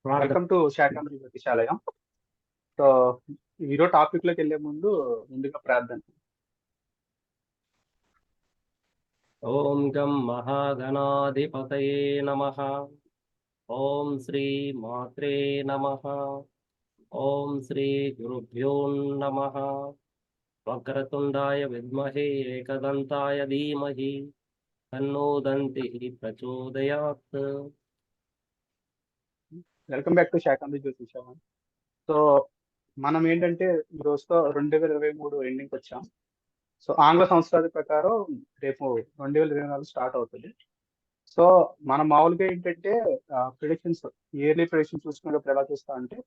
ప్రార్థన. Welcome to Shakambari Jyotishalayam. So ఈరోజు topic లోకి వెళ్ళే ముందుగా ప్రార్థన. ఓం గం మహాగణాధిపతయే నమః. ఓం శ్రీ మాత్రే నమః. ఓం శ్రీ గురుభ్యో నమః. వక్రతుండాయ విద్మహే ఏకదంతాయ ధీమహి తన్నో దంతిః ప్రచోదయాత్. Welcome back to Shakambari Jyotishalayam. So మనం ఏంటంటే ఈ రోజుతో 2023 ఎండింగ్ వచ్చాం. సో ఆంగ్ల సంవత్సరాల ప్రకారం రేపు 2024 స్టార్ట్ అవుతుంది. సో మనం మామూలుగా ఏంటంటే ప్రిడిక్షన్స్, ఇయర్లీ ప్రిడిక్షన్స్ చూసుకునేటప్పుడు ఎలా చూస్తా అంటే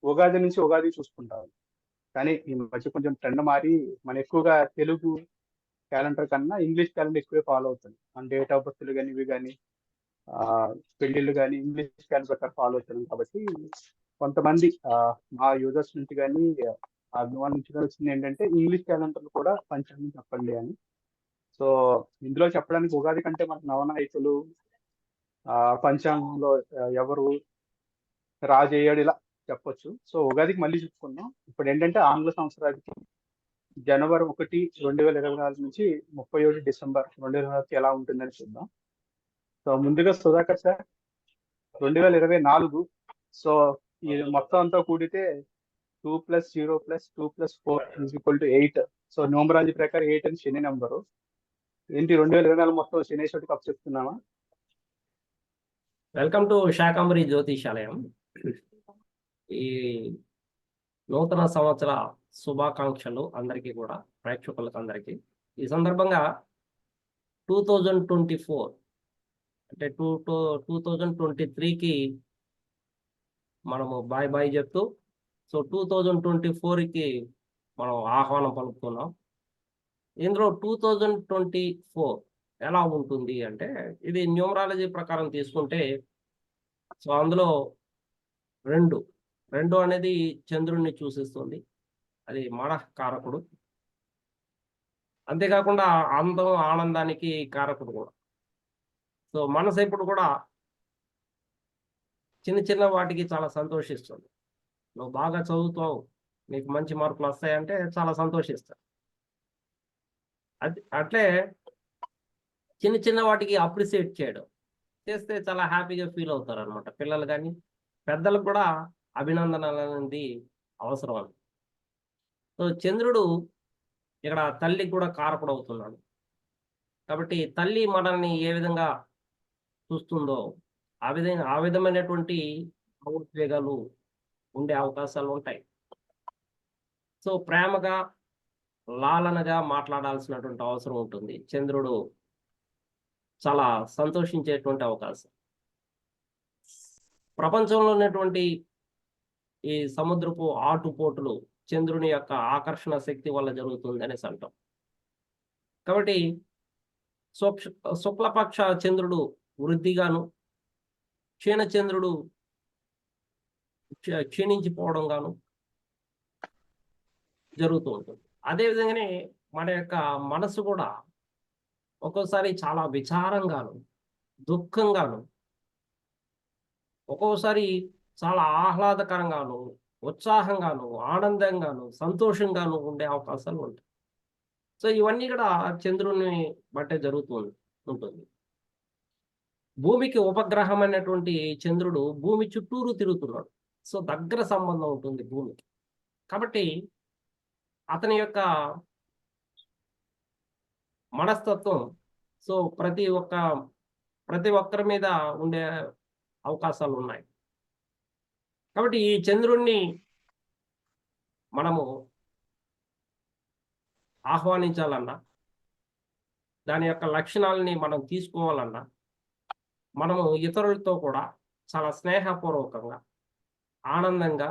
ఉగాది నుంచి ఉగాది చూసుకుంటాం. కానీ ఈ మధ్య కొంచెం ట్రెండ్ మారి మనం ఎక్కువగా తెలుగు క్యాలెండర్ కన్నా ఇంగ్లీష్ క్యాలెండర్ ఎక్కువే ఫాలో అవుతుంది. మన డేట్ ఆఫ్ బర్త్లు కానీ ఇవి కానీ పెళ్లిళ్ళు కానీ ఇంగ్లీష్ క్యాలెండర్ ప్రకారం ఫాలో అవుతున్నాం. కాబట్టి కొంతమంది మా యూజర్స్ నుంచి కానీ అభిమానుల నుంచి కానీ వచ్చింది ఏంటంటే ఇంగ్లీష్ క్యాలెండర్ కూడా పంచాంగం చెప్పండి అని. సో ఇందులో చెప్పడానికి ఉగాది కంటే మనకు నవనాయకులు, పంచాంగంలో ఎవరు రాజు అయ్యాడు ఇలా చెప్పొచ్చు. సో ఉగాదికి మళ్ళీ చెప్పుకుందాం. ఇప్పుడు ఏంటంటే ఆంగ్ల సంవత్సరానికి జనవరి 1, 2024 నుంచి 31 డిసెంబర్ 2024 ఎలా ఉంటుందని చూద్దాం. సో ముందుగా సుధాకర్ సార్, 2024, సో ఇది మొత్తం అంతా కూడితే 2+0+2+4 = 8. సో న్యూమరాలజీ ప్రకారం 8 అని శని నెంబరు. ఏంటి 2024 మొత్తం శనేశ్వరికి అప్ చెప్తున్నామా? Welcome to Shakambari Jyotishalayam. ఈ నూతన సంవత్సర శుభాకాంక్షలు అందరికీ కూడా, ప్రేక్షకులకు అందరికీ. ఈ సందర్భంగా 2024 అంటే 2023కి మనము బాయ్ బాయ్ చెప్తూ, సో 2024కి మనం ఆహ్వానం పలుకుతున్నాం. ఇందులో 2024 ఎలా ఉంటుంది అంటే, ఇది న్యూమరాలజీ ప్రకారం తీసుకుంటే, సో అందులో రెండు అనేది చంద్రుడిని సూచిస్తుంది. అది మనఃకారకుడు. అంతేకాకుండా అందం, ఆనందానికి కారకుడు కూడా. సో మనసు ఇప్పుడు కూడా చిన్న చిన్న వాటికి చాలా సంతోషిస్తుంది. నువ్వు బాగా చదువుతావు, నీకు మంచి మార్కులు వస్తాయంటే చాలా సంతోషిస్తావు. అట్లే చిన్న చిన్న వాటికి అప్రిసియేట్ చేయడం చేస్తే చాలా హ్యాపీగా ఫీల్ అవుతారు అనమాట. పిల్లలు కానీ పెద్దలకు కూడా అభినందనలు అనేది అవసరం అని. సో చంద్రుడు ఇక్కడ తల్లికి కూడా కారకుడు అవుతున్నాడు. కాబట్టి తల్లి మనల్ని ఏ విధంగా చూస్తుందో ఆ విధమైనటువంటి భావోద్వేగాలు ఉండే అవకాశాలు ఉంటాయి. సో ప్రేమగా, లాలనగా మాట్లాడాల్సినటువంటి అవసరం ఉంటుంది. చంద్రుడు చాలా సంతోషించేటువంటి అవకాశం. ప్రపంచంలో ఉన్నటువంటి ఈ సముద్రపు ఆటుపోటులు చంద్రుని యొక్క ఆకర్షణ శక్తి వల్ల జరుగుతుంది అనేసి అంటాం. కాబట్టి శుక్లపక్ష చంద్రుడు వృద్ధిగాను, క్షీణచంద్రుడు క్షీణించిపోవడం గాను జరుగుతూ ఉంటుంది. అదేవిధంగానే మన యొక్క మనసు కూడా ఒక్కోసారి చాలా విచారంగాను, దుఃఖంగాను, ఒక్కోసారి చాలా ఆహ్లాదకరంగాను, ఉత్సాహంగాను, ఆనందంగాను, సంతోషంగాను ఉండే అవకాశాలు ఉంటాయి. సో ఇవన్నీ కూడా చంద్రుని బట్టే ఉంటుంది. భూమికి ఉపగ్రహం అనేటువంటి చంద్రుడు భూమి చుట్టూరు తిరుగుతున్నాడు. సో దగ్గర సంబంధం ఉంటుంది భూమికి. కాబట్టి అతని యొక్క మనస్తత్వం సో ప్రతి ఒక్కరి మీద ఉండే అవకాశాలు ఉన్నాయి. కాబట్టి ఈ చంద్రుణ్ణి మనము ఆహ్వానించాలన్నా, దాని యొక్క లక్షణాలని మనం తీసుకోవాలన్నా, మనము ఇతరులతో కూడా చాలా స్నేహపూర్వకంగా, ఆనందంగా,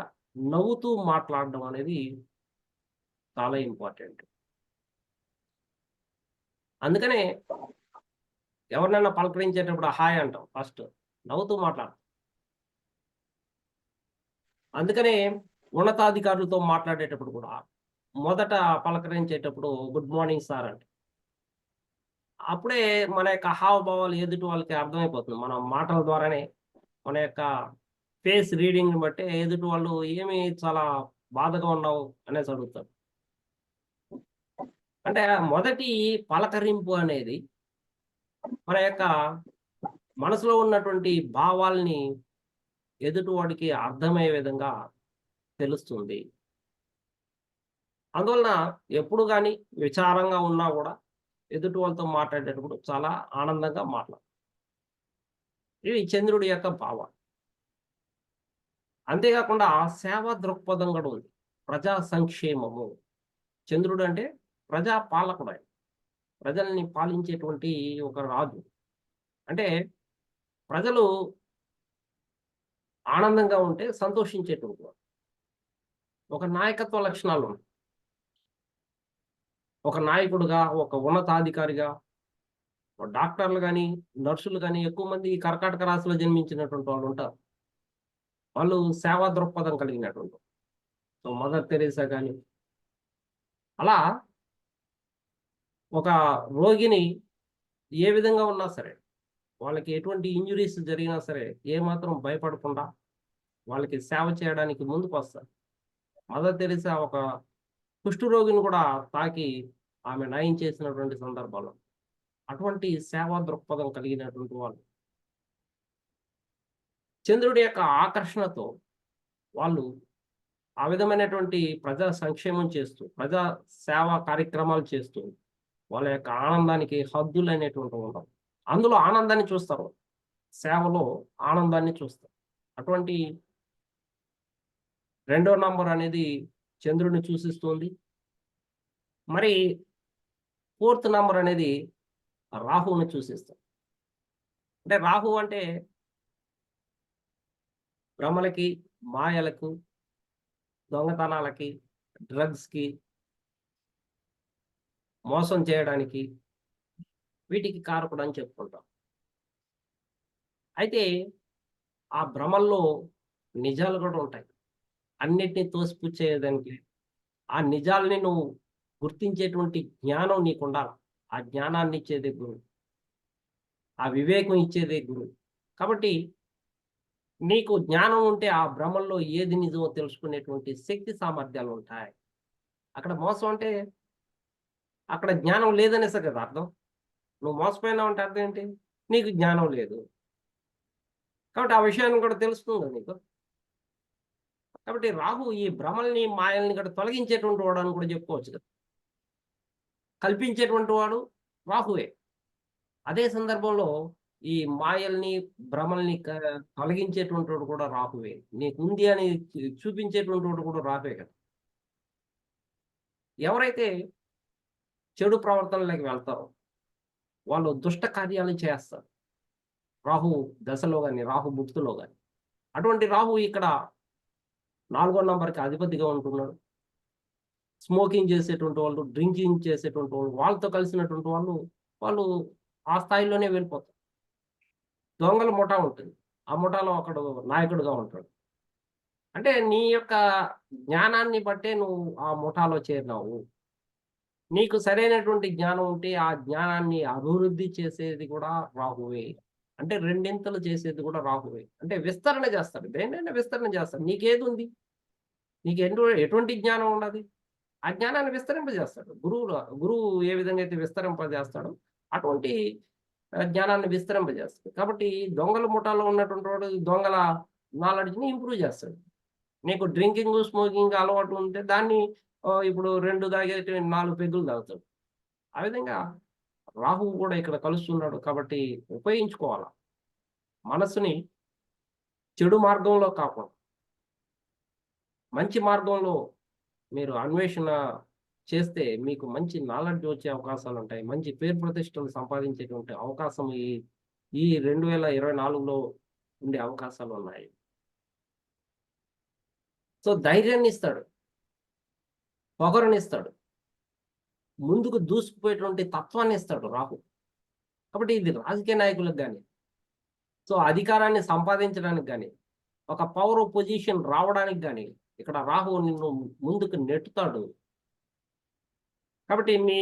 నవ్వుతూ మాట్లాడడం అనేది చాలా ఇంపార్టెంట్. అందుకనే ఎవరినైనా పలకరించేటప్పుడు హాయ్ అంటాం, ఫస్ట్ నవ్వుతూ మాట్లాడతాం. అందుకనే ఉన్నతాధికారులతో మాట్లాడేటప్పుడు కూడా మొదట పలకరించేటప్పుడు గుడ్ మార్నింగ్ సార్ అంటే, అప్పుడే మన యొక్క హావభావాలు ఎదుటి వాళ్ళకి అర్థమైపోతుంది. మన మాటల ద్వారానే, మన యొక్క ఫేస్ రీడింగ్ని బట్టి ఎదుటి వాళ్ళు ఏమి చాలా బాధగా ఉన్నావు అనేసి అడుగుతారు. అంటే మొదటి పలకరింపు అనేది మన యొక్క మనసులో ఉన్నటువంటి భావాల్ని ఎదుటివాడికి అర్థమయ్యే విధంగా తెలుస్తుంది. అందువలన ఎప్పుడు గాని విచారంగా ఉన్నా గూడా ఎదుటి వాళ్ళతో మాట్లాడేటప్పుడు చాలా ఆనందంగా మాట్లాడాలి. ఇది చంద్రుడి యొక్క భావం. అంతేకాకుండా సేవా దృక్పథం గూడా ఉంది. ప్రజా సంక్షేమము. చంద్రుడు అంటే ప్రజా పాలకుడాయన. ప్రజల్ని పాలించేటువంటి ఒక రాజు. అంటే ప్రజలు ఆనందంగా ఉంటే సంతోషించేటువంటి వాడు. ఒక నాయకత్వ లక్షణాలున్నాయి. ఒక నాయకుడుగా, ఒక ఉన్నతాధికారిగా, డాక్టర్లు గాని, నర్సులు గాని ఎక్కువ మంది కర్కాటక రాశిలో జన్మించినటువంటి వాళ్ళుంటారు. వాళ్ళు సేవా దృక్పథం కలిగినటువంటి. సో, మదర్ తెరెసా గాని, అలా ఒక రోగిని ఏ విధంగా ఉన్నా సరే, వాళ్ళకి ఎటువంటి ఇంజ్యూరీస్ జరిగినా సరే, ఏమాత్రం భయపడకుండా వాళ్ళకి సేవ చేయడానికి ముందుకొస్తారు. మదర్ తెరెసా ఒక కుష్ఠరోగిని కూడా తాకి ఆమె నయం చేసినటువంటి సందర్భాలు. అటువంటి సేవా దృక్పథం కలిగినటువంటి వాళ్ళు. చంద్రుడి యొక్క ఆకర్షణతో వాళ్ళు ఆ విధమైనటువంటి ప్రజా సంక్షేమం చేస్తూ, ప్రజా సేవా కార్యక్రమాలు చేస్తూ, వాళ్ళ యొక్క ఆనందానికి హద్దులనేటువంటివి ఉండవు. అందులో ఆనందాన్ని చూస్తారు. సేవలో ఆనందాన్ని చూస్తారు. అటువంటి రెండో నంబర్ అనేది చంద్రుడిని సూచిస్తుంది. మరి ఫోర్త్ నంబర్ అనేది రాహువుని సూచిస్తుంది. అంటే రాహువు అంటే భ్రమలకి, మాయలకు, దొంగతనాలకి, డ్రగ్స్‌కి, మోసం చేయడానికి వీటికి కారకుడని చెప్పుకుంటాం. అయితే ఆ భ్రమల్లో నిజాలు కూడా ఉంటాయి. అన్నిటిని తోసిపుచ్చేయడానికి ఆ నిజాల్ని నువ్వు గుర్తించేటువంటి జ్ఞానం నీకుండాల. ఆ జ్ఞానాన్ని ఇచ్చేదే గురువు. ఆ వివేకం ఇచ్చేదే గురువు. కాబట్టి నీకు జ్ఞానం ఉంటే ఆ భ్రమల్లో ఏది నిజమో తెలుసుకునేటువంటి శక్తి సామర్థ్యాలుంటాయి. అక్కడ మోసం అంటే అక్కడ జ్ఞానం లేదనేసే కదా అర్థం. నువ్వు మోసపోయినావు అంటే అర్థం ఏంటి? నీకు జ్ఞానం లేదు. కాబట్టి ఆ విషయాన్ని కూడా తెలుస్తుంది కదా నీకు. కాబట్టి రాహు ఈ భ్రమల్ని, మాయల్ని కూడా తొలగించేటువంటి వాడు అని కూడా చెప్పుకోవచ్చు కదా. కల్పించేటువంటి వాడు రాహువే. అదే సందర్భంలో ఈ మాయల్ని, భ్రమల్ని తొలగించేటువంటి వాడు కూడా రాహువే. నీకుంది అని చూపించేటువంటి వాడు కూడా రాహువే కదా. ఎవరైతే చెడు ప్రవర్తనలోకి వెళ్తారో వాళ్ళు దుష్ట కార్యాలు చేస్తారు. రాహు దశలో గాని, రాహు భుక్తిలో గాని. అటువంటి రాహు ఇక్కడ 4వ నంబర్‌కి అధిపతిగా ఉంటున్నాడు. స్మోకింగ్ చేసేటువంటి వాళ్ళు, డ్రింకింగ్ చేసేటువంటి వాళ్ళు, వాళ్ళతో కలిసినటువంటి వాళ్ళు, వాళ్ళు ఆ స్థాయిలోనే వెళ్ళిపోతారు. దొంగల ముఠా ఉంటుంది. ఆ ముఠాలో ఒకడు నాయకుడుగా ఉంటాడు. అంటే నీ యొక్క జ్ఞానాన్ని బట్టే నువ్వు ఆ ముఠాలో చేరినావు. నీకు సరైనటువంటి జ్ఞానం ఉంటే ఆ జ్ఞానాన్ని అభివృద్ధి చేసేది కూడా రాహువే. అంటే రెండింతలు చేసేది కూడా రాహువే. అంటే విస్తరణ చేస్తాడు. దేన్నైనా విస్తరణ చేస్తాడు. నీకేదుంది? నీకు ఎటువంటి జ్ఞానం ఉన్నది? ఆ జ్ఞానాన్ని విస్తరింపజేస్తాడు. గురువు ఏ విధంగా అయితే విస్తరింపజేస్తాడో అటువంటి జ్ఞానాన్ని విస్తరింపజేస్తాడు. కాబట్టి దొంగల ముఠాలో ఉన్నటువంటి వాడు దొంగల నాలెడ్జ్‌ని ఇంప్రూవ్ చేస్తాడు. నీకు డ్రింకింగు, స్మోకింగ్ అలవాటు ఉంటే దాన్ని ఇప్పుడు 2 తాగేటి 4 పెగ్గులు తాగుతాడు. ఆ విధంగా రాహువు కూడా ఇక్కడ కలుస్తున్నాడు కాబట్టి ఉపయోగించుకోవాల. మనసుని చెడు మార్గంలో కాకుండా మంచి మార్గంలో మీరు అన్వేషణ చేస్తే మీకు మంచి నాలెడ్జ్ వచ్చే అవకాశాలుంటాయి. మంచి పేరు ప్రతిష్టలు సంపాదించేటువంటి అవకాశం ఈ 2024లో ఉండే అవకాశాలున్నాయి. సో, ధైర్యాన్నిస్తాడు. పొగరునిస్తాడు. ముందుకు దూసుకుపోయేటువంటి తత్వాన్నిస్తాడు రాహు. కాబట్టి ఇది రాజకీయ నాయకులకు గాని, సో అధికారాన్ని సంపాదించడానికి గాని, ఒక పవర్ పొజిషన్ రావడానికి గాని, ఇక్కడ రాహువు నిన్ను ముందుకు నెట్టుతాడు. కాబట్టి నీ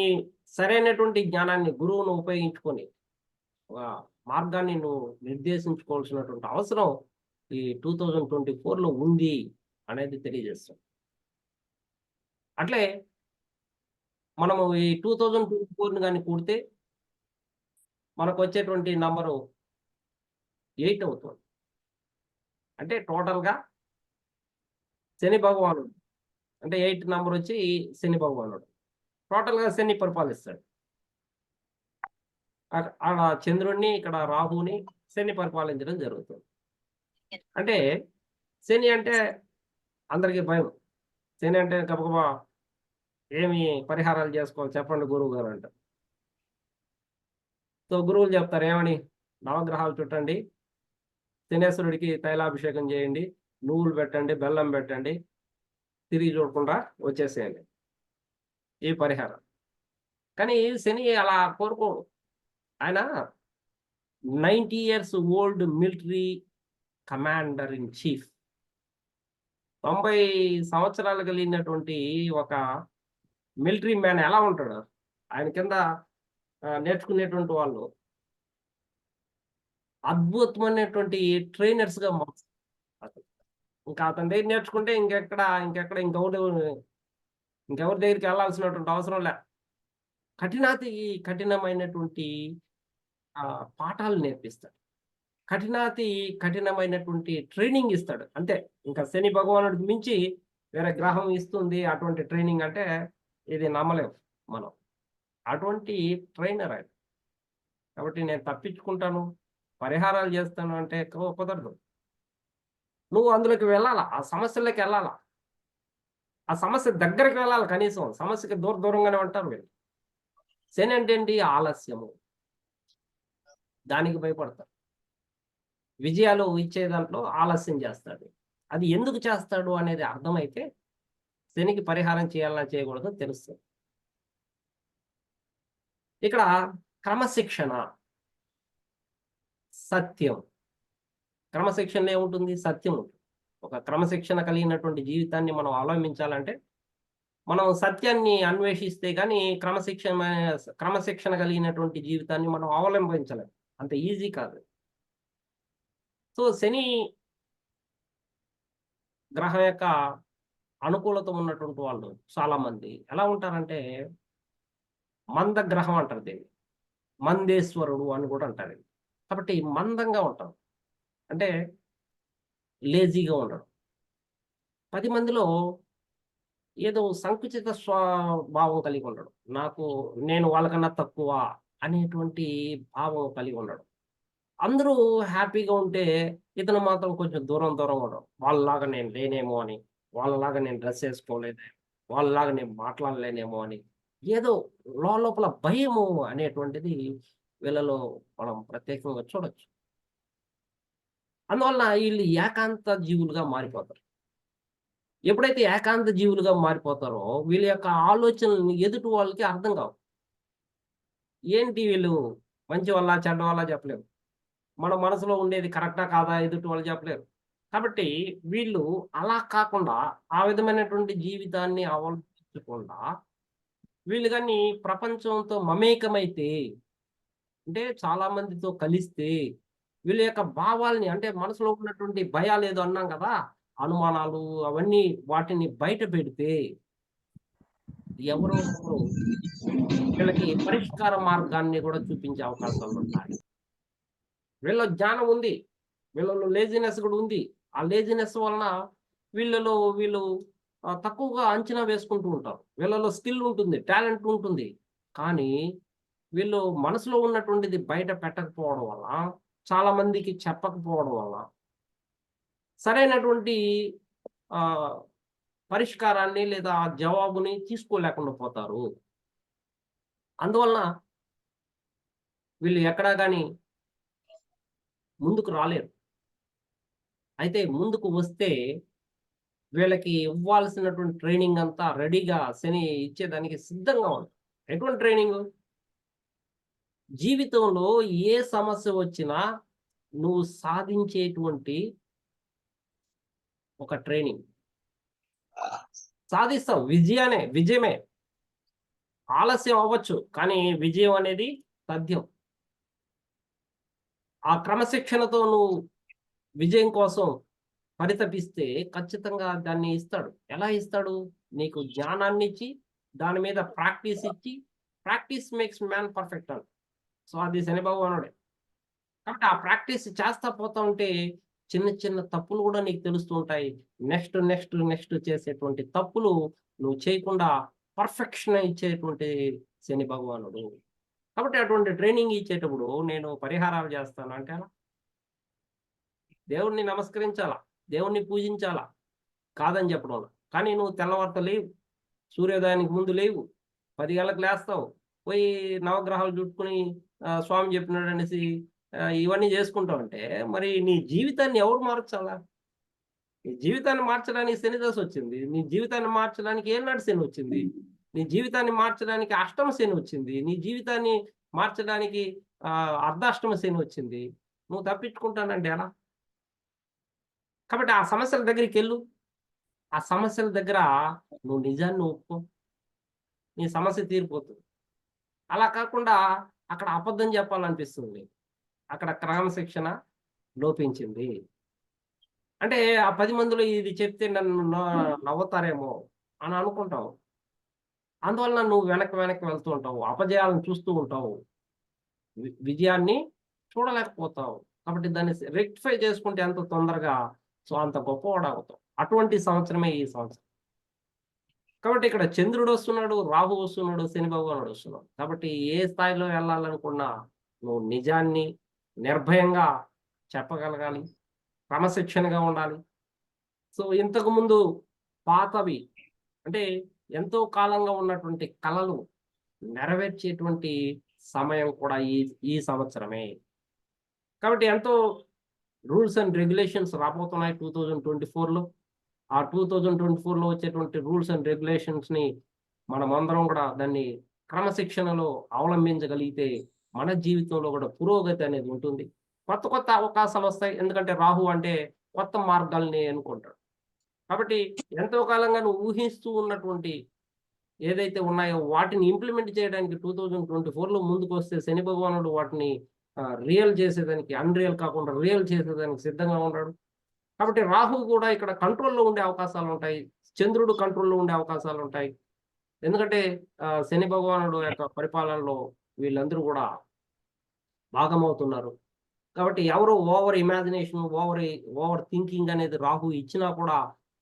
సరైనటువంటి జ్ఞానాన్ని గురువును ఉపయోగించుకొని మార్గాన్ని నువ్వు నిర్దేశించుకోవాల్సినటువంటి అవసరం ఈ 2024లో ఉంది అనేది తెలియజేస్తుంది. అట్లే మనము ఈ 2024ని గాని కూడితే మనకొచ్చేటువంటి నంబరు 8 అవుతుంది. అంటే టోటల్‌గా శని భగవానుడు అంటే 8 నంబరొచ్చి శని భగవానుడు. టోటల్‌గా శని పరిపాలిస్తాడు. ఆడ చంద్రుడిని, ఇక్కడ రాహువుని శని పరిపాలించడం జరుగుతుంది. అంటే శని అంటే అందరికి భయం. శని అంటే గబగబా ఏమి పరిహారాలు చేసుకోవాలి చెప్పండి గురువుగారు అంటారు. సో, గురువులు చెప్తారు ఏమని? నవగ్రహాలు చుట్టండి, శనేశ్వరుడికి తైలాభిషేకం చేయండి, నువ్వులు పెట్టండి, బెల్లం పెట్టండి, తిరిగి చూడకుండా వచ్చేసేయండి. ఈ పరిహారం. కానీ శని అలా కోరుకోడు. ఆయన 90 years old military commander in chief. 90 సంవత్సరాలు కలిగినటువంటి ఒక మిలిటరీ మ్యాన్ ఎలా ఉంటాడు? ఆయన కింద నేర్చుకునేటువంటి వాళ్ళు అద్భుతమైనటువంటి ట్రైనర్స్‌గా మారుస్తారు. అసలు. ఇంకా అతని దగ్గర నేర్చుకుంటే ఇంకెక్కడ ఇంకెవరి దగ్గరికి వెళ్ళాల్సినటువంటి అవసరం లే. కఠినమైనటువంటి పాఠాలు నేర్పిస్తాడు. కఠినమైనటువంటి ట్రైనింగ్ ఇస్తాడు. అంతే. ఇంకా శని భగవానుడికి మించి వేరే గ్రహం ఇస్తుంది అటువంటి ట్రైనింగ్ అంటే ఇది నమ్మలేం మనం. అటువంటి ట్రైనర్ ఆయన. కాబట్టి నేను తప్పించుకుంటాను, పరిహారాలు చేస్తాను అంటే కుదరదు. నువ్వు అందులోకి వెళ్ళాలా. ఆ సమస్యలోకి వెళ్ళాలా. ఆ సమస్య దగ్గరికి వెళ్ళాలి కనీసం. సమస్యకి దూరంగానే ఉంటారు వీళ్ళు. శని అంటే ఏంటి? ఆలస్యము. దానికి భయపడతారు. విజయాలు ఇచ్చే దాంట్లో ఆలస్యం చేస్తాడు. అది ఎందుకు చేస్తాడు అనేది అర్థమైతే శనికి పరిహారం చేయాలా చేయకూడదో తెలుస్తుంది. ఇక్కడ క్రమశిక్షణ, సత్యం. క్రమశిక్షణలో ఏముంటుంది? సత్యం ఉంటుంది. ఒక క్రమశిక్షణ కలిగినటువంటి జీవితాన్ని మనం అవలంబించాలంటే మనం సత్యాన్ని అన్వేషిస్తే గాని క్రమశిక్షణ కలిగినటువంటి జీవితాన్ని మనం అవలంబించలేం. అంత ఈజీ కాదు. సో, శని గ్రహం యొక్క అనుకూలత ఉన్నటువంటి వాళ్ళు చాలామంది ఎలా ఉంటారంటే మంద గ్రహం అంటారు దీన్ని. మందేశ్వరుడు అని కూడా అంటారు. కాబట్టి మందంగా ఉంటారు. అంటే లేజీగా ఉండడం. 10 మందిలో ఏదో సంకుచిత స్వభావం కలిగి ఉండడం. నేను వాళ్ళకన్నా తక్కువ అనేటువంటి భావం కలిగి ఉండడం. అందరూ హ్యాపీగా ఉంటే ఇతను మాత్రం కొంచెం దూరంగా ఉండడం. వాళ్ళలాగా నేను లేనేమో అని, వాళ్ళలాగా నేను డ్రెస్ ఏసుకోలేదే, వాళ్ళలాగా నేను మాట్లాడలేనేమో అని ఏదో లోపల భయము అనేటువంటిది వీళ్ళలో మనం ప్రత్యేకంగా చూడొచ్చు. అందువలన ఈళ్ళు ఏకాంత జీవులుగా మారిపోతారు. ఎప్పుడైతే ఏకాంత జీవులుగా మారిపోతారో వీళ్ళ యొక్క ఆలోచనలు ఎదుటి వాళ్ళకి అర్థం కావు. ఏంటి వీళ్ళు మంచివాళ్ళా? చెడ్డవాళ్ళా? చెప్పలేము. మన మనసులో ఉండేది కరెక్టా? కాదా? ఎదుటి వాళ్ళు చెప్పలేరు. కాబట్టి వీళ్ళు అలా కాకుండా ఆ విధమైనటువంటి జీవితాన్ని అవలంబించకుండా వీళ్ళు గాని ప్రపంచంతో మమేకమైతే అంటే చాలా మందితో కలిస్తే వీళ్ళ యొక్క భావాల్ని అంటే మనసులో ఉన్నటువంటి భయాలేదో అన్నాం కదా! అనుమానాలు అవన్నీ వాటిని బయట పెడితే ఎవరో ఒకరు వీళ్ళకి పరిష్కార మార్గాన్ని కూడా చూపించే అవకాశాలుంటాయి. వీళ్ళలో జ్ఞానం ఉంది. వీళ్ళలో లేజినెస్ కూడా ఉంది. ఆ లేజినెస్ వలన వీళ్ళు తక్కువగా అంచనా వేసుకుంటూ ఉంటారు. వీళ్ళలో స్కిల్ ఉంటుంది. టాలెంట్ ఉంటుంది. కానీ వీళ్ళు మనసులో ఉన్నటువంటిది బయట పెట్టకపోవడం వల్ల, చాలా మందికి చెప్పకపోవడం వల్ల, సరైనటువంటి ఆహ్, పరిష్కారాన్ని లేదా ఆ జవాబుని తీసుకోలేకుండా పోతారు. అందువలన వీళ్ళు ఎక్కడా గాని ముందుకు రాలేరు. అయితే ముందుకు వస్తే వీళ్ళకి ఇవ్వాల్సినటువంటి ట్రైనింగ్ అంతా రెడీగా శని ఇచ్చేదానికి సిద్ధంగా ఉంటారు. ఎటువంటి ట్రైనింగు? జీవితంలో ఏ సమస్య వచ్చినా నువ్వు సాధించేటువంటి ఒక ట్రైనింగ్. సాధిస్తావు. విజయమే. ఆలస్యం అవ్వచ్చు. కానీ విజయం అనేది తథ్యం. ఆ క్రమశిక్షణతో నువ్వు విజయం కోసం పరితపిస్తే ఖచ్చితంగా దాన్ని ఇస్తాడు. ఎలా ఇస్తాడు? నీకు జ్ఞానాన్ని ఇచ్చి, దాని మీద ప్రాక్టీస్ ఇచ్చి, ప్రాక్టీస్ మేక్స్ మ్యాన్ పర్ఫెక్ట్ అని. సో, అది శని భగవానుడే. కాబట్టి ఆ ప్రాక్టీస్ చేస్తా పోతా ఉంటే చిన్న చిన్న తప్పులు గూడా నీకు తెలుస్తూ ఉంటాయి. నెక్స్ట్ చేసేటువంటి తప్పులు నువ్వు చేయకుండా పర్ఫెక్షన్ ఇచ్చేటువంటి శని భగవానుడు. కాబట్టి అటువంటి ట్రైనింగ్ ఇచ్చేటప్పుడు నేను పరిహారాలు చేస్తాను అంటే ఎలా? దేవుడిని నమస్కరించాలా, దేవుడిని పూజించాలా, కాదని చెప్పడంలా. కానీ నువ్వు తెల్లవారితో లేవు, సూర్యోదయానికి ముందు లేవు, 10 గంటలకు లేస్తావు, పోయి నవగ్రహాలు చుట్టుకొని స్వామి చెప్పినాడనేసి ఇవన్నీ చేసుకుంటావంటే మరి నీ జీవితాన్ని ఎవరు మార్చాలా? నీ జీవితాన్ని మార్చడానికి శని దశ వచ్చింది. నీ జీవితాన్ని మార్చడానికి ఏలినాటి శని వచ్చింది. నీ జీవితాన్ని మార్చడానికి అష్టమ శని వచ్చింది. నీ జీవితాన్ని మార్చడానికి అర్ధాష్టమ శని వచ్చింది. నువ్వు తప్పించుకుంటానంటే ఎలా? కాబట్టి ఆ సమస్యల దగ్గరికెళ్ళు. ఆ సమస్యల దగ్గర నువ్వు నిజాన్ని ఒప్పుకో. నీ సమస్య తీరిపోతుంది. అలా కాకుండా అక్కడ అబద్ధం చెప్పాలనిపిస్తుంది. అక్కడ క్రమశిక్షణ లోపించింది. అంటే ఆ 10 మందిలో ఇది చెప్తే నన్ను నవ్వుతారేమో అని అనుకుంటావు. అందువలన నువ్వు వెనక్కి వెళ్తూ ఉంటావు. అపజయాలను చూస్తూ ఉంటావు. విజయాన్ని చూడలేకపోతావు. కాబట్టి దాన్ని రెక్టిఫై చేసుకుంటే ఎంత తొందరగా అంత గొప్పవాడవుతావు. అటువంటి సంవత్సరమే ఈ సంవత్సరం. కాబట్టి ఇక్కడ చంద్రుడు వస్తున్నాడు, రాహు వస్తున్నాడు, శని భగవానుడు వస్తున్నాడు. కాబట్టి ఏ స్థాయిలో వెళ్ళాలనుకున్నా నువ్వు నిజాన్ని నిర్భయంగా చెప్పగలగాలి. క్రమశిక్షణగా ఉండాలి. సో, ఇంతకుముందు పాతవి అంటే ఎంతో కాలంగా ఉన్నటువంటి కలలు నెరవేర్చేటువంటి సమయం కూడా ఈ సంవత్సరమే. కాబట్టి ఎంతో రూల్స్ అండ్ రెగ్యులేషన్స్ రాబోతున్నాయి 2024లో. ఆ 2024లో వచ్చేటువంటి రూల్స్ అండ్ రెగ్యులేషన్స్‌ని మనమందరం కూడా దాన్ని క్రమశిక్షణలో అవలంబించగలిగితే మన జీవితంలో కూడా పురోగతి అనేది ఉంటుంది. కొత్త అవకాశాలొస్తాయి. ఎందుకంటే రాహు అంటే కొత్త మార్గాల్ని ఎన్నుకుంటాడు. కాబట్టి ఎంతో కాలంగా నువ్వు ఊహిస్తూ ఉన్నటువంటి ఏదైతే ఉన్నాయో వాటిని ఇంప్లిమెంట్ చేయడానికి 2024లో ముందుకొస్తే శని భగవానుడు వాటిని రియల్ చేసేదానికి అన్‌రియల్ కాకుండా రియల్ చేసేదానికి సిద్ధంగా ఉన్నాడు. కాబట్టి రాహువు కూడా ఇక్కడ కంట్రోల్‌లో ఉండే అవకాశాలుంటాయి. చంద్రుడు కంట్రోల్‌లో ఉండే అవకాశాలుంటాయి. ఎందుకంటే శని భగవానుడు యొక్క పరిపాలనలో వీళ్ళందరూ కూడా భాగమవుతున్నారు. కాబట్టి ఎవరు ఓవర్ ఇమాజినేషన్, ఓవర్ థింకింగ్ అనేది రాహు ఇచ్చినా కూడా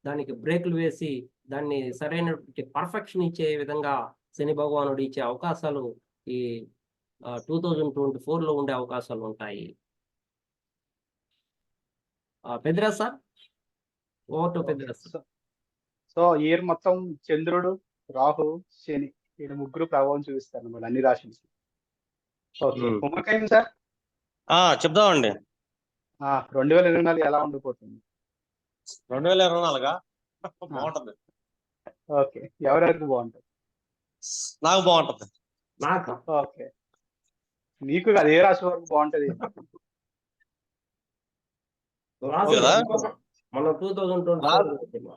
దానికి బ్రేకులు వేసి దాన్ని సరైనటువంటి పర్ఫెక్షన్ ఇచ్చే విధంగా శని భగవానుడు ఇచ్చే అవకాశాలు ఈ 2024లో ఉండే అవకాశాలుంటాయి. Peddiraju sir. Over to Peddiraju sir. So year మొత్తం చంద్రుడు, రాహు, శని వీళ్ళు ముగ్గురు ప్రభావం చూపిస్తారన్నమాట అన్ని రాశులకి. ఓకే. హోంవర్క్ అయింది సార్? చెప్దామండి. 2024 ఎలా ఉండిపోతుంది? 2024 బాగుంటది. ఓకే. ఎవరెవరికి బాగుంటది? నాకు బాగుంటది. నాకు. ఓకే. నీకు కాదు, ఏ రాశి వరకు బాగుంటది? మన 2024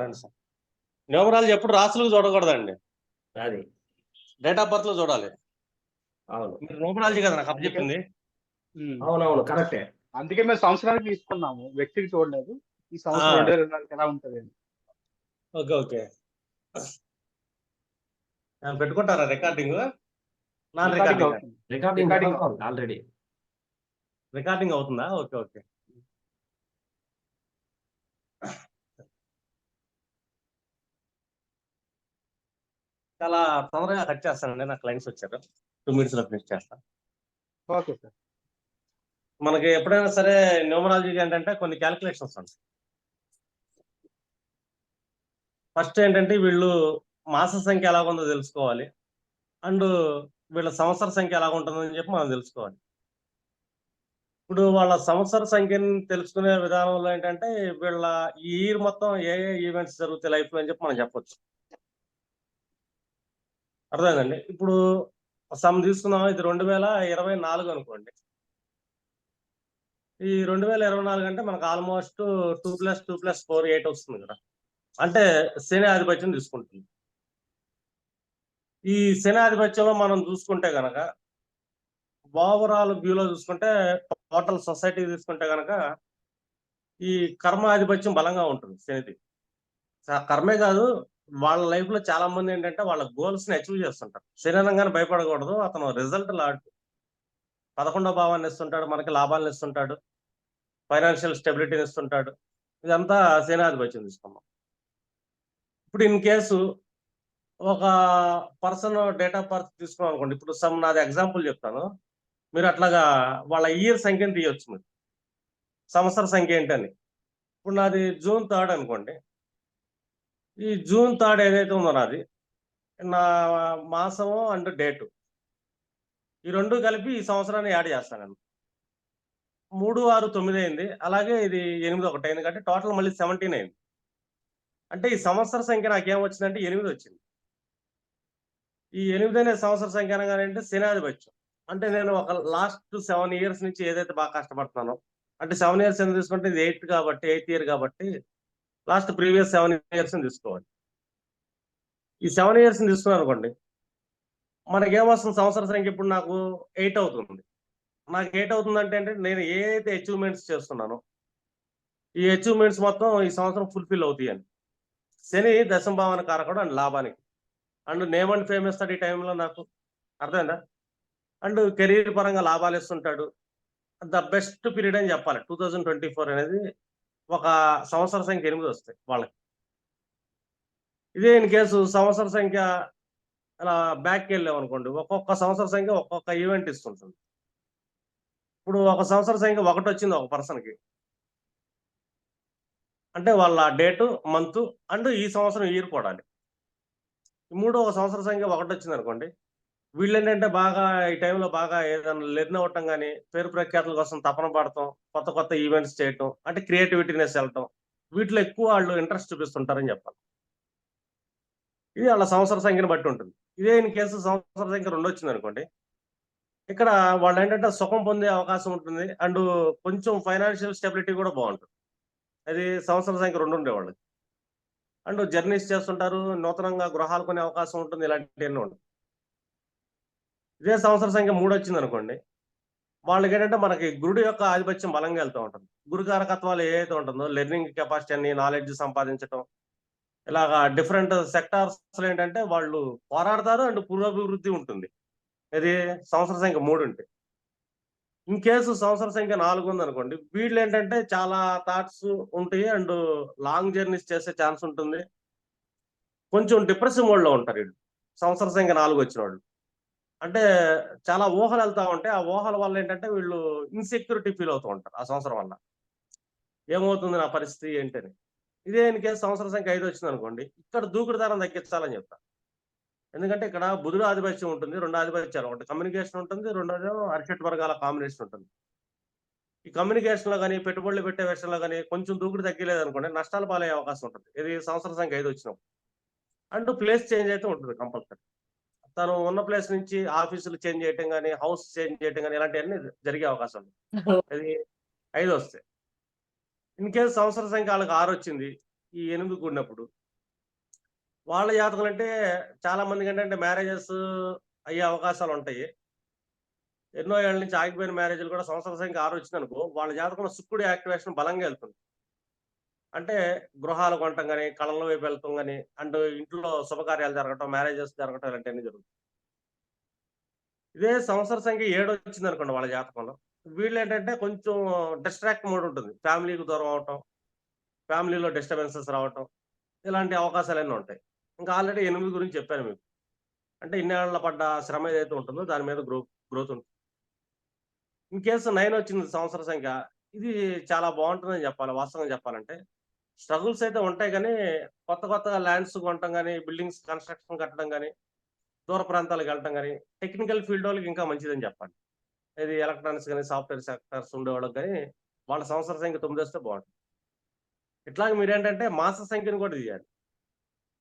రండి సార్. న్యూమరాలజీ ఎప్పుడు రాసులకు చూడకూడదండి, అది డేట్ ఆఫ్ బర్త్ లో చూడాలి. అవును. మీరు న్యూమరాలజీ కదా నాకు చెప్పింది. అవునవును, కరెక్టే. అందుకే మేము సంవత్సరానికి తీసుకున్నాము, వ్యక్తికి చూడలేదు. ఈ సంవత్సరం 2024 ఎలా ఉంటది అని. Okay okay. పెట్టుకుంటారా recording? Non recording recording already. Recording అవుతుందా? Okay okay. చాలా తొందరగా కట్ చేస్తానండి, నా క్లయింట్స్ వచ్చారు. 2 minutes లో ఫినిష్ చేస్తాను. Okay sir. మనకి ఎప్పుడైనా సరే న్యూమరాలజీ ఏంటంటే కొన్ని క్యాలిక్యులేషన్స్ ఉంటాయి. ఫస్ట్ ఏంటంటే వీళ్ళు మాస సంఖ్య ఎలాగుందో తెలుసుకోవాలి, అండ్ వీళ్ళ సంవత్సర సంఖ్య ఎలాగ ఉంటుందని చెప్పి మనం తెలుసుకోవాలి. ఇప్పుడు వాళ్ళ సంవత్సర సంఖ్యని తెలుసుకునే విధానంలో ఏంటంటే వీళ్ళ ఈ ఇయర్ మొత్తం ఏ ఈవెంట్స్ జరుగుతాయి లైఫ్ లో అని చెప్పి మనం చెప్పొచ్చు. అర్థమైందండి? ఇప్పుడు సమ్ తీసుకున్నాం, ఇది 2024 అనుకోండి. ఈ 2024 అంటే మనకు ఆల్మోస్ట్ 2 + 2 + 4 8 వస్తుంది కదా. అంటే శని ఆధిపత్యం తీసుకుంటుంది. ఈ శని ఆధిపత్యంలో మనం చూసుకుంటే గనక ఓవరాల్ వ్యూలో చూసుకుంటే టోటల్ సొసైటీ తీసుకుంటే గనక ఈ కర్మ ఆధిపత్యం బలంగా ఉంటుంది శనిది. కర్మే కాదు, వాళ్ళ లైఫ్ లో చాలా మంది ఏంటంటే వాళ్ళ గోల్స్ ని అచీవ్ చేస్తుంటారు. శని అనగానే భయపడకూడదు. అతను రిజల్ట్ లాట్ 11వ భావాన్ని ఇస్తుంటాడు, మనకి లాభాలను ఇస్తుంటాడు, ఫైనాన్షియల్ స్టెబిలిటీని ఇస్తుంటాడు. ఇదంతా శని ఆధిపత్యం తీసుకున్నాం. ఇప్పుడు ఇన్ కేసు ఒక పర్సన్ డేట్ ఆఫ్ బర్త్ తీసుకున్నాం అనుకోండి. ఇప్పుడు నాది ఎగ్జాంపుల్ చెప్తాను. మీరు అట్లాగా వాళ్ళ ఇయర్ సంఖ్యను తీయొచ్చు మీరు, సంవత్సర సంఖ్య ఏంటని. ఇప్పుడు నాది జూన్ 3 అనుకోండి. ఈ జూన్ 3 ఏదైతే ఉందో నాది, నా మాసము అండ్ డేటు ఈ రెండు కలిపి ఈ సంవత్సరాన్ని యాడ్ చేస్తాను నేను. 3, 6, 9 అయింది. అలాగే ఇది 8, 1 అయింది. కాబట్టి టోటల్ మళ్ళీ 17 అయింది. అంటే ఈ సంవత్సర సంఖ్య నాకేం వచ్చిందంటే 8 వచ్చింది. ఈ 8 అనే సంవత్సర సంఖ్య అనగానే అంటే శనాధిపత్యం. అంటే నేను ఒక లాస్ట్ 7 ఇయర్స్ నుంచి ఏదైతే బాగా కష్టపడుతున్నానో, అంటే 7 ఇయర్స్ ఎందుకు తీసుకుంటే ఇది 8th ఇయర్ కాబట్టి లాస్ట్ ప్రీవియస్ 7 ఇయర్స్ తీసుకోవాలి. ఈ 7 ఇయర్స్ తీసుకున్నాను అనుకోండి, మనకేమొస్తుంది సంవత్సర సంఖ్య ఇప్పుడు నాకు 8 అవుతుంది. నాకు 8 అవుతుందంటే అంటే నేను ఏదైతే అచీవ్మెంట్స్ చేస్తున్నానో ఈ అచీవ్మెంట్స్ మొత్తం ఈ సంవత్సరం ఫుల్ఫిల్ అవుతాయని. శని దశమ భావన కారకుడు అండ్ లాభానికి. అండ్ నేమ్ అండ్ ఫేమ్ ఇస్తాడు ఈ టైంలో నాకు, అర్థమైందా? అండ్ కెరీర్ పరంగా లాభాలు ఇస్తుంటాడు. ద బెస్ట్ పీరియడ్ అని చెప్పాలి 2024 అనేది. ఒక సంవత్సర సంఖ్య 8 వస్తాయి వాళ్ళకి. ఇదే ఇన్ కేసు సంవత్సర సంఖ్య అలా బ్యాక్కి వెళ్ళాం అనుకోండి, ఒక్కొక్క సంవత్సర సంఖ్య ఒక్కొక్క ఈవెంట్ ఇస్తుంటుంది. ఇప్పుడు ఒక సంవత్సర సంఖ్య 1 వచ్చింది ఒక పర్సన్కి, అంటే వాళ్ళ డేటు, మంత్ అండ్ ఈ సంవత్సరం ఇయర్ కూడాలి. ఈ మూడు ఒక సంవత్సర సంఖ్య 1 వచ్చింది అనుకోండి, వీళ్ళేంటంటే బాగా ఈ టైంలో బాగా ఏదైనా లెర్న్ అవ్వటం కానీ, పేరు ప్రఖ్యాతుల కోసం తపన పడటం, కొత్త కొత్త ఈవెంట్స్ చేయటం, అంటే క్రియేటివిటీనెస్ వెళ్ళటం, వీటిలో ఎక్కువ వాళ్ళు ఇంట్రెస్ట్ చూపిస్తుంటారని చెప్పాలి. ఇది వాళ్ళ సంవత్సర సంఖ్యను బట్టి ఉంటుంది. ఇదే ఇన్ కేసు సంవత్సర సంఖ్య 2 వచ్చింది అనుకోండి, ఇక్కడ వాళ్ళు ఏంటంటే సుఖం పొందే అవకాశం ఉంటుంది. అండ్ కొంచెం ఫైనాన్షియల్ స్టెబిలిటీ కూడా బాగుంటుంది. అది సంవత్సర సంఖ్య 2 ఉండేవాళ్ళు. అండ్ జర్నీస్ చేస్తుంటారు, నూతనంగా గృహాలు కొనే అవకాశం ఉంటుంది, ఇలాంటివన్నీ ఉంటాయి. ఇదే సంవత్సర సంఖ్య 3 వచ్చింది అనుకోండి, వాళ్ళకి ఏంటంటే మనకి గురుడు యొక్క ఆధిపత్యం బలంగా వెళ్తూ ఉంటుంది. గురుకారకత్వాలు ఏదైతే ఉంటుందో లెర్నింగ్ కెపాసిటీ అని, నాలెడ్జ్ సంపాదించడం, ఇలాగా డిఫరెంట్ సెక్టార్స్ ఏంటంటే వాళ్ళు పోరాడతారు అండ్ పురోభివృద్ధి ఉంటుంది. ఇది సంవత్సర సంఖ్య 3 ఉంటే. ఇన్ కేసు సంవత్సర సంఖ్య 4 ఉంది అనుకోండి, వీళ్ళు ఏంటంటే చాలా థాట్స్ ఉంటాయి అండ్ లాంగ్ జర్నీస్ చేసే ఛాన్స్ ఉంటుంది. కొంచెం డిప్రెసివ్ మోడ్ లో ఉంటారు వీళ్ళు, సంవత్సర సంఖ్య 4 వచ్చిన వాళ్ళు. అంటే చాలా ఊహలు వెళ్తా ఉంటాయి. ఆ ఊహల వల్ల ఏంటంటే వీళ్ళు ఇన్సెక్యూరిటీ ఫీల్ అవుతూ ఉంటారు ఆ సంవత్సరం వల్ల. ఏమవుతుంది నా పరిస్థితి ఏంటని. ఇదే ఇన్ కేసు సంవత్సర సంఖ్య 5 వచ్చింది అనుకోండి, ఇక్కడ దూకుడు దారం తగ్గించాలని చెప్తా. ఎందుకంటే ఇక్కడ బుధుడు ఆధిపత్యం ఉంటుంది, 2 ఆధిపత్యాలు, ఒకటి కమ్యూనికేషన్ ఉంటుంది, రెండోదేమో అరిషట్ వర్గాల కాంబినేషన్ ఉంటుంది. ఈ కమ్యూనికేషన్ లో కానీ, పెట్టుబడులు పెట్టే విషయంలో కానీ కొంచెం దూకుడు తగ్గలేదు అనుకోండి, నష్టాలు పాలయ్యే అవకాశం ఉంటుంది. ఇది సంవత్సర సంఖ్య 5 వచ్చినప్పుడు. అంటూ ప్లేస్ చేంజ్ అయితే ఉంటుంది కంపల్సరీ. తను ఉన్న ప్లేస్ నుంచి ఆఫీసులు చేంజ్ చేయటం గానీ, హౌస్ చేంజ్ చేయటం గానీ, ఇలాంటివన్నీ జరిగే అవకాశం ఉంది. అది 5 వస్తాయి. ఇన్ కేస్ సంవత్సర సంఖ్య వాళ్ళకి 6 వచ్చింది, ఈ 8 కూడినప్పుడు వాళ్ళ జాతకులు అంటే చాలా మందికి ఏంటంటే మ్యారేజెస్ అయ్యే అవకాశాలు ఉంటాయి. ఎన్నో ఏళ్ళ నుంచి ఆగిపోయిన మ్యారేజ్లు కూడా సంవత్సర సంఖ్య 6 వచ్చింది అనుకో, వాళ్ళ జాతకంలో శుక్రుడి యాక్టివేషన్ బలంగా వెళ్తుంది. అంటే గృహాలు కొనటం గానీ, కళల వైపు వెళ్తాం గానీ, అండ్ ఇంట్లో శుభకార్యాలు జరగటం, మ్యారేజెస్ జరగటం, ఇలాంటివన్నీ జరుగుతాయి. ఇదే సంవత్సర సంఖ్య 7 వచ్చింది అనుకోండి వాళ్ళ జాతకంలో, వీళ్ళు ఏంటంటే కొంచెం డిస్ట్రాక్ట్ మోడ్ ఉంటుంది. ఫ్యామిలీకి దూరం అవటం, ఫ్యామిలీలో డిస్టర్బెన్సెస్ రావటం, ఇలాంటి అవకాశాలన్నీ ఉంటాయి. ఇంకా ఆల్రెడీ 8 గురించి చెప్పాను మీకు. అంటే ఇన్నేళ్ల పడ్డ శ్రమ ఏదైతే ఉంటుందో దాని మీద గ్రోత్ ఉంటుంది. ఇన్ కేసు 9 వచ్చింది సంవత్సర సంఖ్య, ఇది చాలా బాగుంటుందని చెప్పాలి. వాస్తవంగా చెప్పాలంటే స్ట్రగుల్స్ అయితే ఉంటాయి కానీ, కొత్త కొత్తగా ల్యాండ్స్ కొనటం కానీ, బిల్డింగ్స్ కన్స్ట్రక్షన్ కట్టడం కానీ, దూర ప్రాంతాలకు వెళ్ళటం కానీ, టెక్నికల్ ఫీల్డ్ వాళ్ళకి ఇంకా మంచిదని చెప్పాలి. ఇది ఎలక్ట్రానిక్స్ కానీ, సాఫ్ట్వేర్ సెక్టర్స్ ఉండేవాళ్ళకి కానీ వాళ్ళ సంవత్సర సంఖ్య 9 వస్తే బాగుంటుంది. ఇట్లాగే మీరేంటంటే మాస సంఖ్యను కూడా తీయాలి.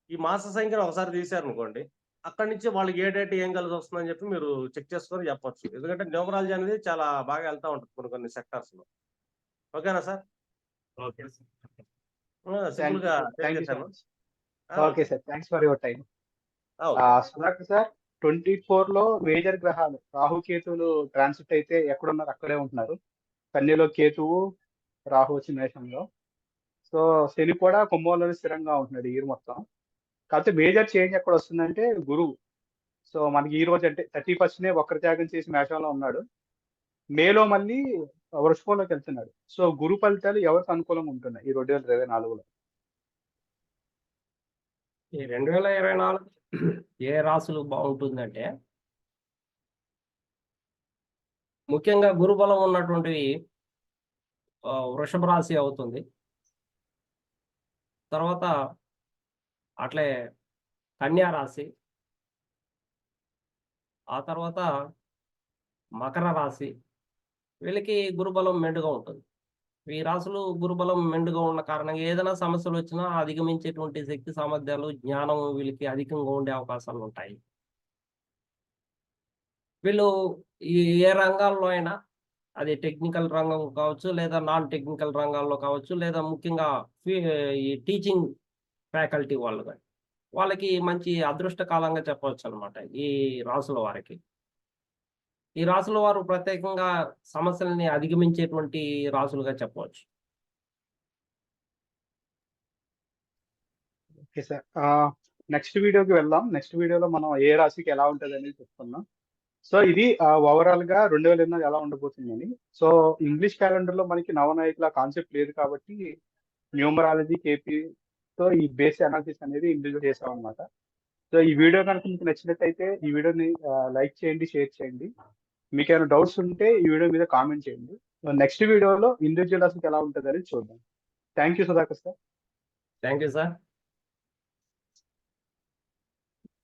ఈ మాస సంఖ్యను ఒకసారి తీశారనుకోండి, అక్కడి నుంచి వాళ్ళకి ఏ డేట్ ఏం కలిసి వస్తుందని చెప్పి మీరు చెక్ చేసుకొని చెప్పొచ్చు. ఎందుకంటే న్యూమరాలజీ అనేది చాలా బాగా వెళ్తా ఉంటుంది కొన్ని సెక్టార్స్ లో. ఓకేనా సార్? ఓకే. సింపుల్ గా థ్యాంక్ యూ సో చేశాను. Much. Okay sir, thanks for your time. Okay. Sudhakar sir, 24 లో మేజర్ గ్రహాలు రాహుకేతువులు ట్రాన్సిట్ అయితే ఎక్కడున్నారు అక్కడే ఉంటున్నారు. కన్యలో కేతువు, రాహు వచ్చిన మేషంలో. సో శని కూడా కుంభంలోనే స్థిరంగా ఉంటున్నాడు ఈ ఇయర్ మొత్తం. కాకపోతే మేజర్ చేంజ్ ఎక్కడ వస్తుందంటే గురువు. సో మనకి ఈ రోజు అంటే 31st వక్ర త్యాగం చేసి మేషంలో ఉన్నాడు. మేలో మళ్ళీ వృషభంలోకి వెళ్తున్నాడు. సో గురు ఫలితాలు ఎవరికి అనుకూలంగా ఉంటున్నాయి ఈ 2024లో? ఈ 2024 ఏ రాశులు బాగుంటుందంటే, ముఖ్యంగా గురుబలం ఉన్నటువంటివి వృషభ రాశి అవుతుంది. తర్వాత అట్లే కన్యా రాశి, ఆ తర్వాత మకర రాశి. వీళ్ళకి గురుబలం మెండుగా ఉంటుంది. ఈ రాశులు గురుబలం మెండుగా ఉన్న కారణంగా ఏదైనా సమస్యలు వచ్చినా అధిగమించేటువంటి శక్తి సామర్థ్యాలు, జ్ఞానం వీళ్ళకి అధికంగా ఉండే అవకాశాలు ఉంటాయి. వీళ్ళు ఈ ఏ రంగాల్లో అయినా, అది టెక్నికల్ రంగం కావచ్చు, లేదా నాన్ టెక్నికల్ రంగాల్లో కావచ్చు, లేదా ముఖ్యంగా ఈ టీచింగ్ ఫ్యాకల్టీ వాళ్ళు గాని, వాళ్ళకి మంచి అదృష్ట కాలంగా చెప్పవచ్చనమాట ఈ రాసుల వారికి. ఈ రాసుల వారు ప్రత్యేకంగా సమస్యల్ని అధిగమించేటువంటి రాసులుగా చెప్పవచ్చు. Okay sir. నెక్స్ట్ వీడియోకి వెళ్దాం. నెక్స్ట్ వీడియోలో మనం ఏ రాశికి ఎలా ఉంటుంది అనేది చెప్పుకుందాం. సో ఇది ఓవరాల్ గా 2024 ఎలా ఉండబోతుందని. సో ఇంగ్లీష్ క్యాలెండర్ లో మనకి నవనాయకుల కాన్సెప్ట్ లేదు కాబట్టి న్యూమరాలజీ కేపీ తో ఈ బేస్ అనాలిసిస్ అనేది ఇంట్రడ్యూస్ చేసాం అనమాట. సో ఈ వీడియో కనుక మీకు నచ్చినట్టయితే ఈ వీడియోని లైక్ చేయండి, షేర్ చేయండి. మీకు ఏమైనా డౌట్స్ ఉంటే ఈ వీడియో మీద కామెంట్ చేయండి. నెక్స్ట్ వీడియోలో ఇండివిజువల్ రాశికి ఎలా ఉంటుంది అనేది చూద్దాం. Thank you Sudhakar sir. Thank you sir.